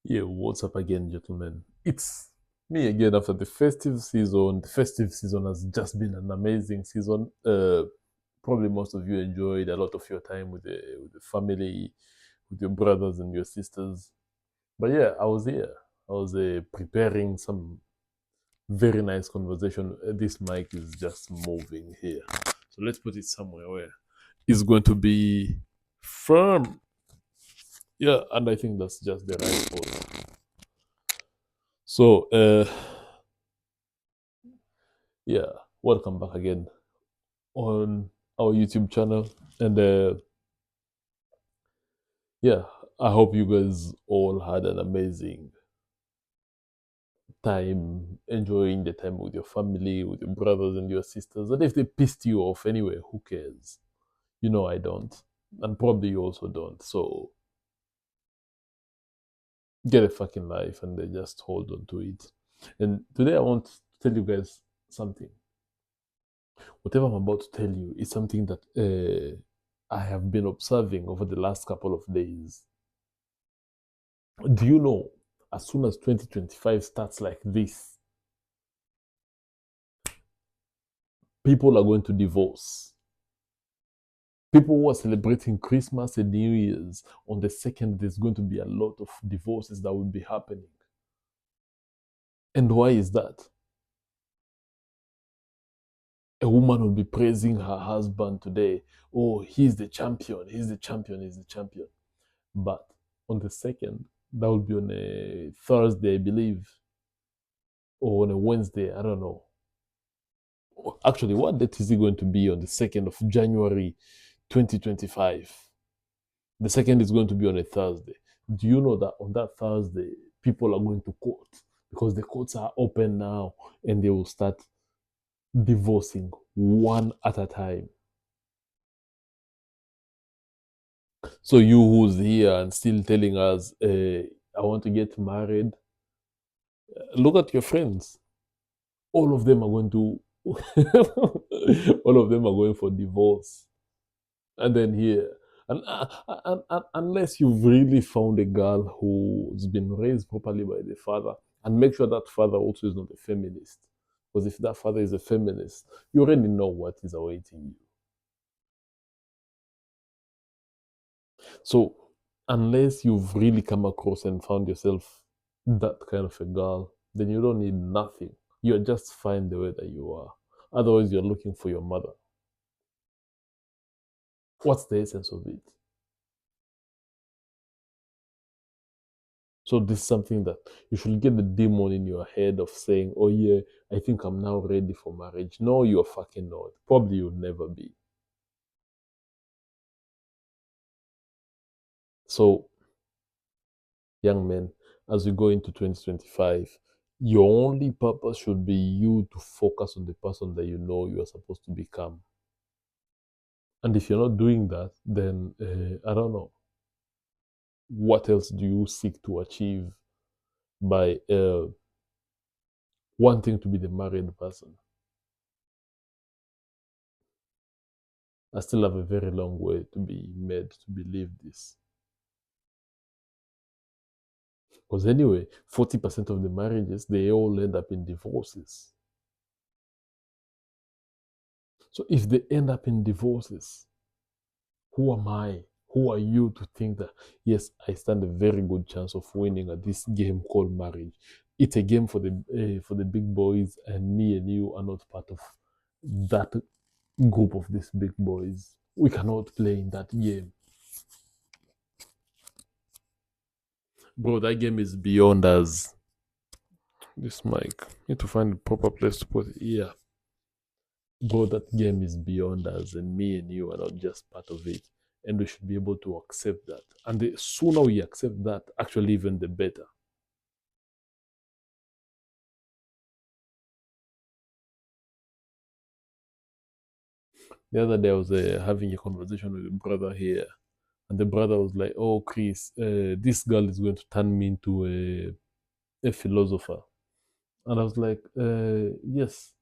Yeah, what's up again, gentlemen? It's me again after the festive season. The festive season has just been an amazing season. Probably most of you enjoyed a lot of your time with the family, with your brothers and your sisters. But yeah, I was here. I was preparing some very nice conversation. This mic is just moving here, so let's put it somewhere where it's going to be firm. Yeah, and I think that's just the right spot. So, yeah, welcome back again on our YouTube channel. And yeah, I hope you guys all had an amazing time enjoying the time with your family, with your brothers and your sisters. And if they pissed you off anyway, who cares? You know, I don't. And probably you also don't. So get a fucking life and then just hold on to it. And today I want to tell you guys something. Whatever I'm about to tell you is something that I have been observing over the last couple of days. Do you know, as soon as 2025 starts like this, people are going to divorce. People who are celebrating Christmas and New Year's, on the second, there's going to be a lot of divorces that will be happening. And why is that? A woman will be praising her husband today. Oh, he's the champion, he's the champion, he's the champion. But on the second, that will be on a Thursday, I believe, or on a Wednesday, I don't know. Actually, what date is it going to be on the 2nd of January 2025? The second is going to be on a Thursday. Do you know that on that Thursday, people are going to court because the courts are open now and they will start divorcing one at a time? So, you who's here and still telling us, I want to get married, look at your friends. All of them are going to, all of them are going for divorce. And then here, and unless you've really found a girl who's been raised properly by the father, and make sure that father also is not a feminist, because if that father is a feminist, you already know what is awaiting you. So unless you've really come across and found yourself that kind of a girl, then you don't need nothing. You're just fine the way that you are. Otherwise, you're looking for your mother. What's the essence of it? So this is something that you should get the demon in your head of saying, "Oh yeah, I think I'm now ready for marriage." No, you're fucking not. Probably you'll never be. So, young men, as we go into 2025, your only purpose should be you to focus on the person that you know you are supposed to become. And if you're not doing that, then I don't know. What else do you seek to achieve by wanting to be the married person? I still have a very long way to be made to believe this. Because anyway, 40% of the marriages, they all end up in divorces. So if they end up in divorces, who am I? Who are you to think that, yes, I stand a very good chance of winning at this game called marriage? It's a game for the big boys, and me and you are not part of that group of these big boys. We cannot play in that game. Bro, that game is beyond us. This mic. Need to find the proper place to put it. Yeah. Bro, that game is beyond us, and me and you are not just part of it. And we should be able to accept that. And the sooner we accept that, actually, even the better. The other day, I was having a conversation with a brother here, and the brother was like, "Oh, Chris, this girl is going to turn me into a philosopher." And I was like, "Yes."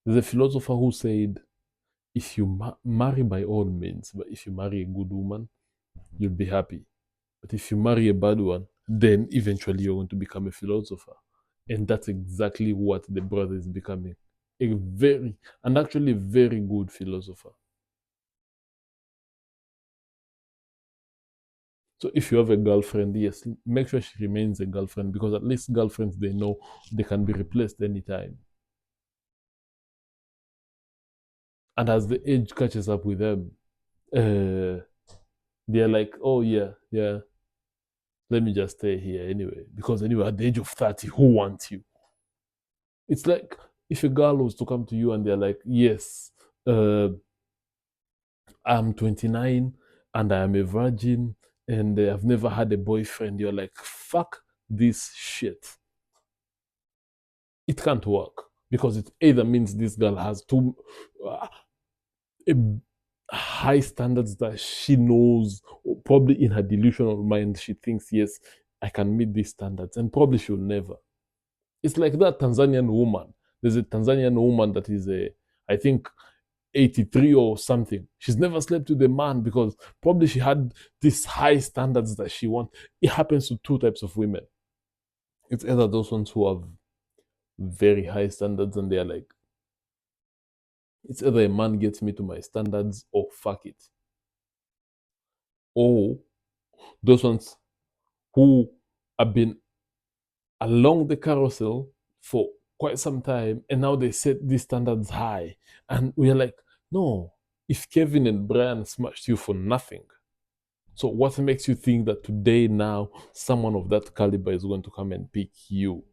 There's a philosopher who said, if you marry by all means, but if you marry a good woman, you'll be happy. But if you marry a bad one, then eventually you're going to become a philosopher. And that's exactly what the brother is becoming. A very, and actually very good philosopher. So if you have a girlfriend, yes, make sure she remains a girlfriend, because at least girlfriends, they know they can be replaced anytime. And as the age catches up with them, uh, they're like, oh yeah, yeah, let me just stay here anyway. Because anyway, at the age of 30, who wants you? It's like if a girl was to come to you and they're like, yes, uh, I'm 29 and I am a virgin and I've never had a boyfriend. You're like, fuck this shit. It can't work, because it either means this girl has too uh, high standards that she knows, or probably in her delusional mind, she thinks, yes, I can meet these standards, and probably she'll never. It's like that Tanzanian woman. There's a Tanzanian woman that is I think 83 or something. She's never slept with a man because probably she had these high standards that she wants. It happens to two types of women. It's either those ones who have very high standards and they're like, it's either a man gets me to my standards or fuck it. Or those ones who have been along the carousel for quite some time and now they set these standards high. And we're like, no, if Kevin and Brian smashed you for nothing, so what makes you think that today now someone of that caliber is going to come and pick you?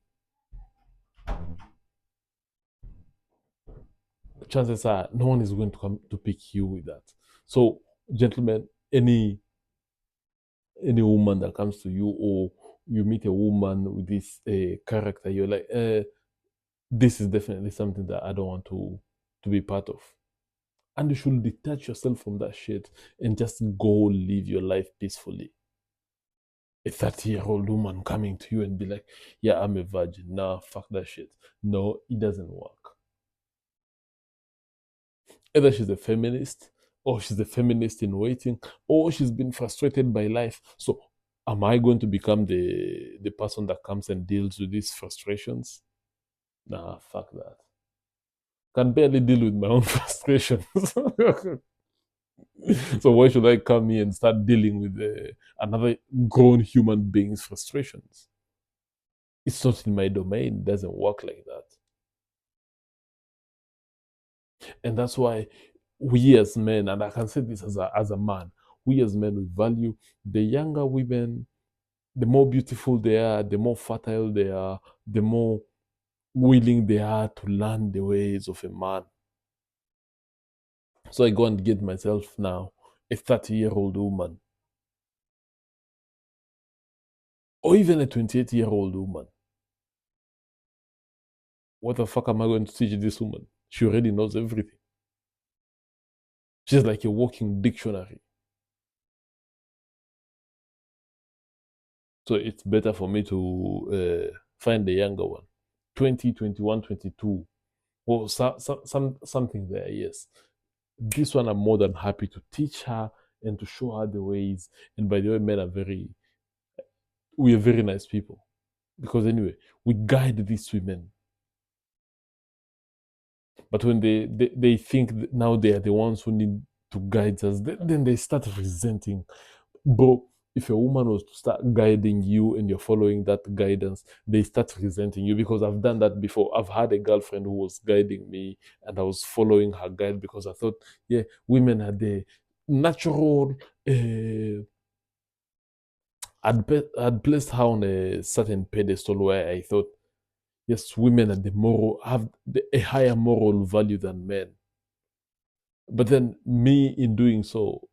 Chances are no one is going to come to pick you with that. So, gentlemen, any woman that comes to you, or you meet a woman with this character, you're like, this is definitely something that I don't want to be part of. And you should detach yourself from that shit and just go live your life peacefully. A 30-year-old woman coming to you and be like, yeah, I'm a virgin. Nah, fuck that shit. No, it doesn't work. Either she's a feminist, or she's a feminist in waiting, or she's been frustrated by life. So am I going to become the person that comes and deals with these frustrations? Nah, fuck that. Can barely deal with my own frustrations. So why should I come here and start dealing with another grown human being's frustrations? It's not in my domain. It doesn't work like that. And that's why we as men, and I can say this as a man, we as men, we value the younger women. The more beautiful they are, the more fertile they are, the more willing they are to learn the ways of a man. So I go and get myself now a 30-year-old woman, or even a 28-year-old woman. What the fuck am I going to teach this woman? She already knows everything. She's like a walking dictionary. So it's better for me to find the younger one. 20, 21, 22. Or something there, yes. This one, I'm more than happy to teach her and to show her the ways. And by the way, men are we are very nice people. Because anyway, we guide these women. But when they think now they are the ones who need to guide us, then they start resenting. Bro, if a woman was to start guiding you and you're following that guidance, they start resenting you, because I've done that before. I've had a girlfriend who was guiding me and I was following her guide because I thought, yeah, women are the natural. I'd placed her on a certain pedestal where I thought, yes, women are the moral, have a higher moral value than men. But then me in doing so,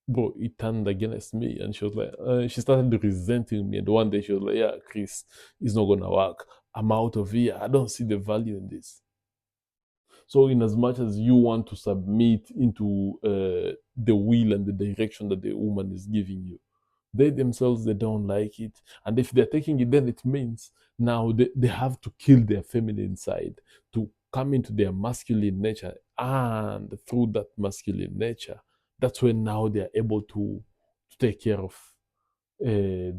bro, it turned against me. And she was like, she started resenting me. And one day she was like, yeah, Chris, it's not going to work. I'm out of here. I don't see the value in this. So, in as much as you want to submit into the will and the direction that the woman is giving you, they themselves, they don't like it. And if they're taking it, then it means now they have to kill their feminine side to come into their masculine nature. And through that masculine nature, that's when now they're able to take care of uh,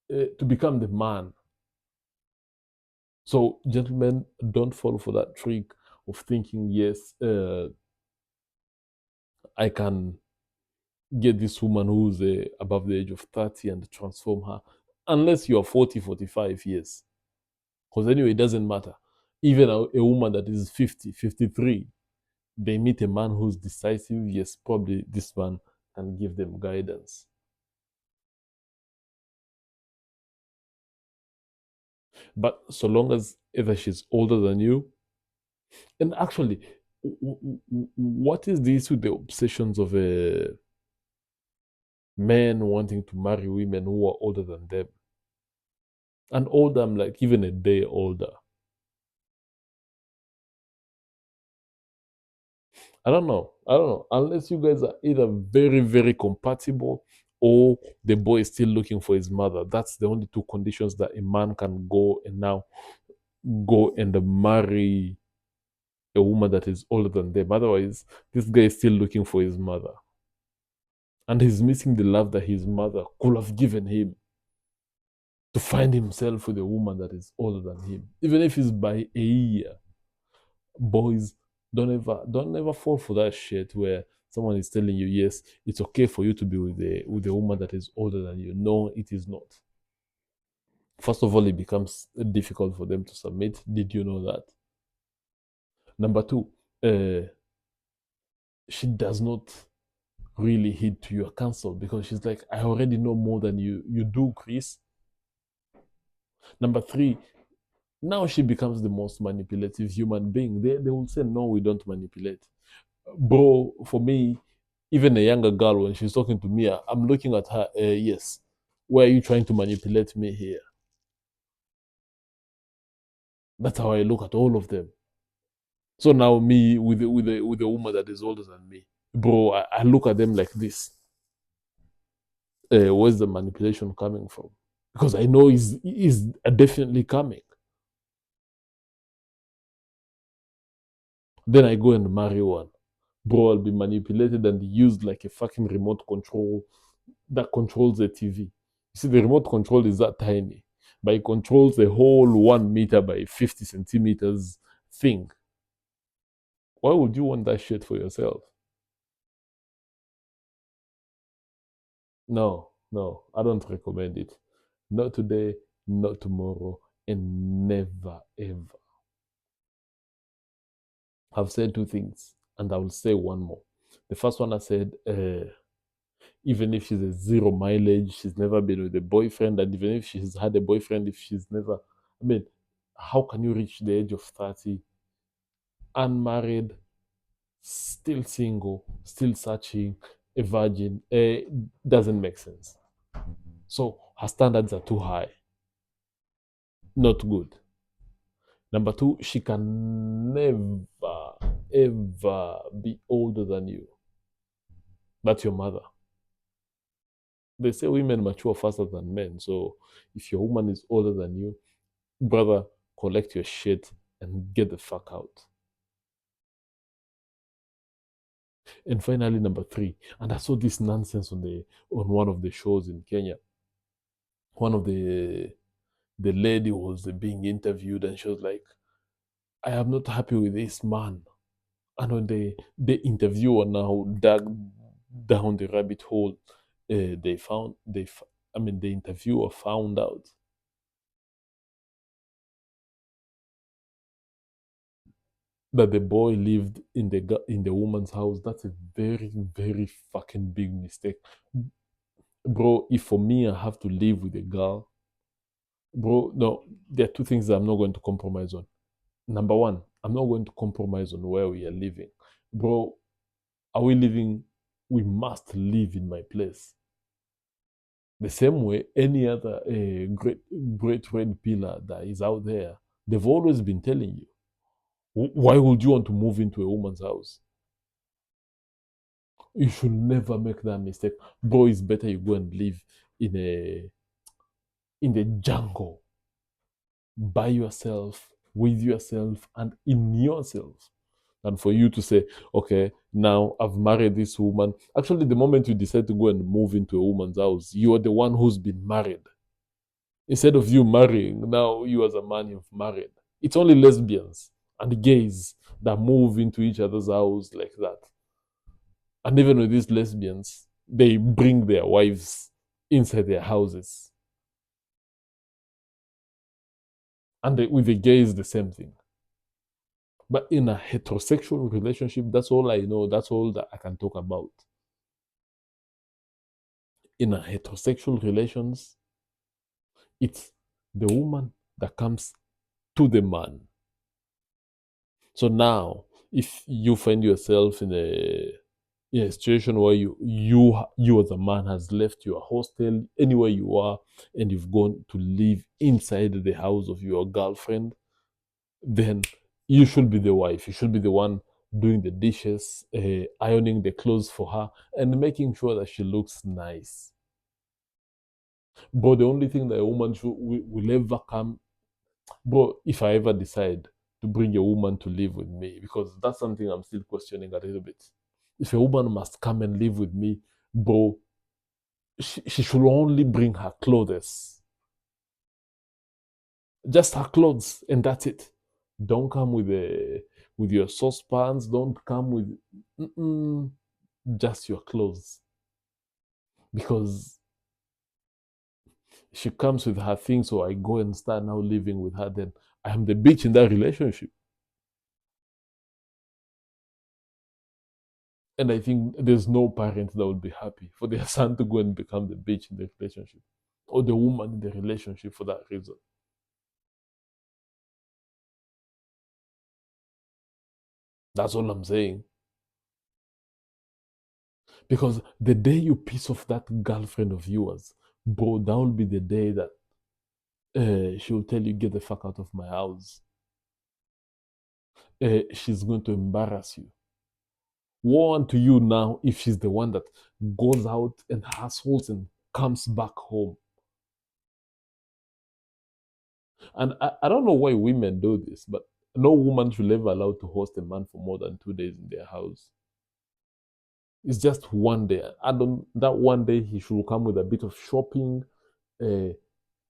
to become the man. So, gentlemen, don't fall for that trick of thinking, yes, I can get this woman who's above the age of 30 and transform her. Unless you are 40, 45 years. Because anyway, it doesn't matter. Even a woman that is 50, 53, they meet a man who's decisive. Yes, probably this man can give them guidance. But so long as either she's older than you, and actually, what is this with the obsessions of men wanting to marry women who are older than them? And older, I'm like even a day older. I don't know. I don't know. Unless you guys are either very, very compatible or the boy is still looking for his mother. That's the only two conditions that a man can go and now go and marry a woman that is older than them. Otherwise, this guy is still looking for his mother. And he's missing the love that his mother could have given him to find himself with a woman that is older than him. Even if it's by a year. Boys, don't ever fall for that shit where someone is telling you, yes, it's okay for you to be with a woman that is older than you. No, it is not. First of all, it becomes difficult for them to submit. Did you know that? Number two, she does not really heed to your counsel because she's like, I already know more than you do, Chris. Number three, now she becomes the most manipulative human being. They will say, no, we don't manipulate. Bro, for me, even a younger girl, when she's talking to me, I'm looking at her, yes, why are you trying to manipulate me here? That's how I look at all of them. So now me with a woman that is older than me, bro, I look at them like this. Where's the manipulation coming from? Because I know is definitely coming. Then I go and marry one. Bro, I'll be manipulated and used like a fucking remote control that controls the TV. You see, the remote control is that tiny, but it controls the whole 1 meter by 50 centimeters thing. Why would you want that shit for yourself? No, no, I don't recommend it. Not today, not tomorrow, and never ever. I've said two things, and I will say one more. The first one I said, even if she's a zero mileage, she's never been with a boyfriend, and even if she's had a boyfriend, if she's never, I mean, how can you reach the age of 30, unmarried, still single, still searching, a virgin? Doesn't make sense. So her standards are too high. Not good. Number two, she can never, ever be older than you. That's your mother. They say women mature faster than men. So if your woman is older than you, brother, collect your shit and get the fuck out. And finally, number three, and I saw this nonsense on one of the shows in Kenya. One of the lady was being interviewed, and she was like, "I am not happy with this man." And when the interviewer now dug down the rabbit hole, they found I mean, the interviewer found out that the boy lived in the woman's house. That's a very, very fucking big mistake, bro. If for me I have to live with a girl, bro, no, there are two things that I'm not going to compromise on. Number one, I'm not going to compromise on where we are living, bro. Are we living? We must live in my place. The same way any other great red pillar that is out there, they've always been telling you. Why would you want to move into a woman's house? You should never make that mistake. Bro, it's better you go and live in the jungle by yourself, with yourself, and in yourself. And for you to say, okay, now I've married this woman. Actually, the moment you decide to go and move into a woman's house, you are the one who's been married. Instead of you marrying, now you as a man you've married. It's only lesbians and gays that move into each other's house like that. And even with these lesbians, they bring their wives inside their houses. And with the gays, the same thing. But in a heterosexual relationship, that's all I know. That's all that I can talk about. In a heterosexual relations, it's the woman that comes to the man. So now, if you find yourself in a situation where you as a man has left your hostel anywhere you are and you've gone to live inside the house of your girlfriend, then you should be the wife. You should be the one doing the dishes, ironing the clothes for her, and making sure that she looks nice. But the only thing that a woman will ever come, bro, if I ever decide to bring a woman to live with me, because that's something I'm still questioning a little bit. If a woman must come and live with me, bro, she should only bring her clothes. Just her clothes, and that's it. Don't come with your saucepans. Don't come with just your clothes. Because she comes with her things, so I go and start now living with her, then I am the bitch in that relationship. And I think there's no parent that would be happy for their son to go and become the bitch in the relationship or the woman in the relationship for that reason. That's all I'm saying. Because the day you piss off that girlfriend of yours, bro, that will be the day that she will tell you, get the fuck out of my house. She's going to embarrass you. Woe unto you now if she's the one that goes out and hustles and comes back home. And I don't know why women do this, but no woman should ever allow to host a man for more than 2 days in their house. It's just one day. I don't. That one day he should come with a bit of shopping. Uh,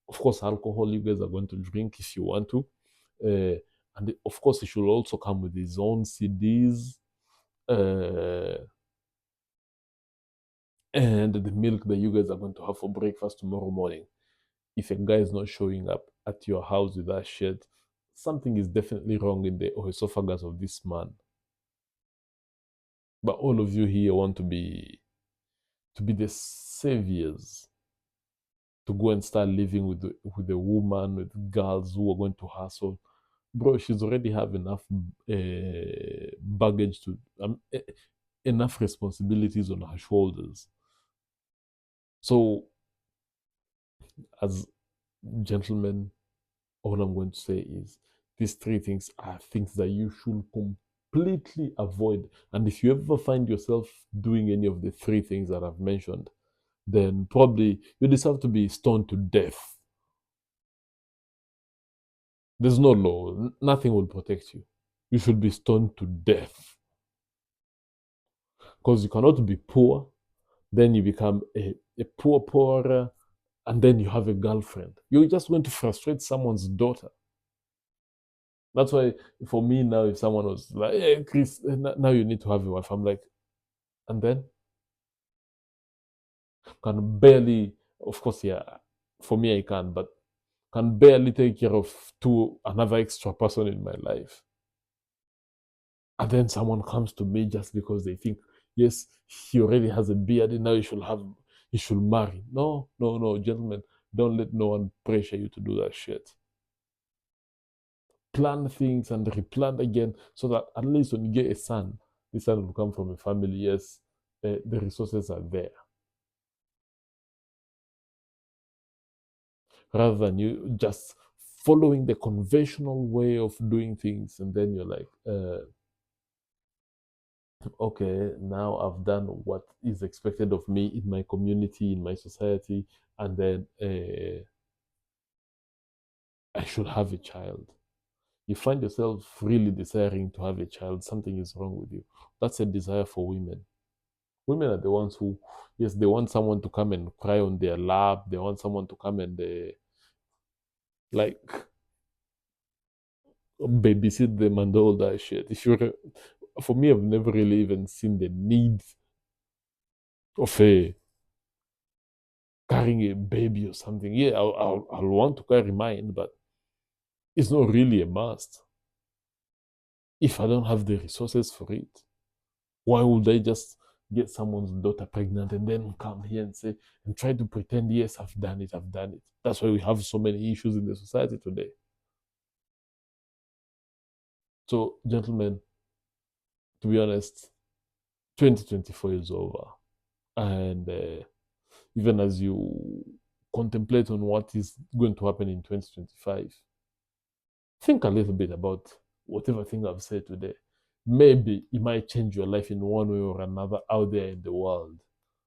of course, alcohol. You guys are going to drink if you want to, and of course, he should also come with his own CDs and the milk that you guys are going to have for breakfast tomorrow morning. If a guy is not showing up at your house with that shit, something is definitely wrong in the esophagus of this man. But all of you here want to be the saviors, to go and start living with a woman, with girls who are going to hustle. Bro, she's already have enough baggage to enough responsibilities on her shoulders. So, as gentlemen, all I'm going to say is these three things are things that you should completely avoid. And if you ever find yourself doing any of the three things that I've mentioned, then probably you deserve to be stoned to death. There's no law, nothing will protect you. You should be stoned to death. Because you cannot be poor, then you become a poorer, and then you have a girlfriend. You're just going to frustrate someone's daughter. That's why, for me now, if someone was like, "Hey, Chris, now you need to have a wife," I'm like, and then can barely, of course, yeah, for me I can, but can barely take care of another extra person in my life. And then someone comes to me just because they think, yes, he already has a beard, and now he should marry. No, no, no, gentlemen, don't let no one pressure you to do that shit. Plan things and replan again so that at least when you get a son, this son will come from a family, yes, the resources are there. Rather than you just following the conventional way of doing things, and then you're like, okay, now I've done what is expected of me in my community, in my society, and then I should have a child. You find yourself really desiring to have a child, something is wrong with you. That's a desire for women. Women are the ones who, yes, they want someone to come and cry on their lap. They want someone to come and Like, babysit them and all that shit. For me, I've never really even seen the need of carrying a baby or something. Yeah, I'll want to carry mine, but it's not really a must. If I don't have the resources for it, why would I just get someone's daughter pregnant and then come here and say and try to pretend, yes, I've done it, I've done it. That's why we have so many issues in the society today. So, gentlemen, to be honest, 2024 is over. And even as you contemplate on what is going to happen in 2025, think a little bit about whatever thing I've said today. Maybe it might change your life in one way or another out there in the world.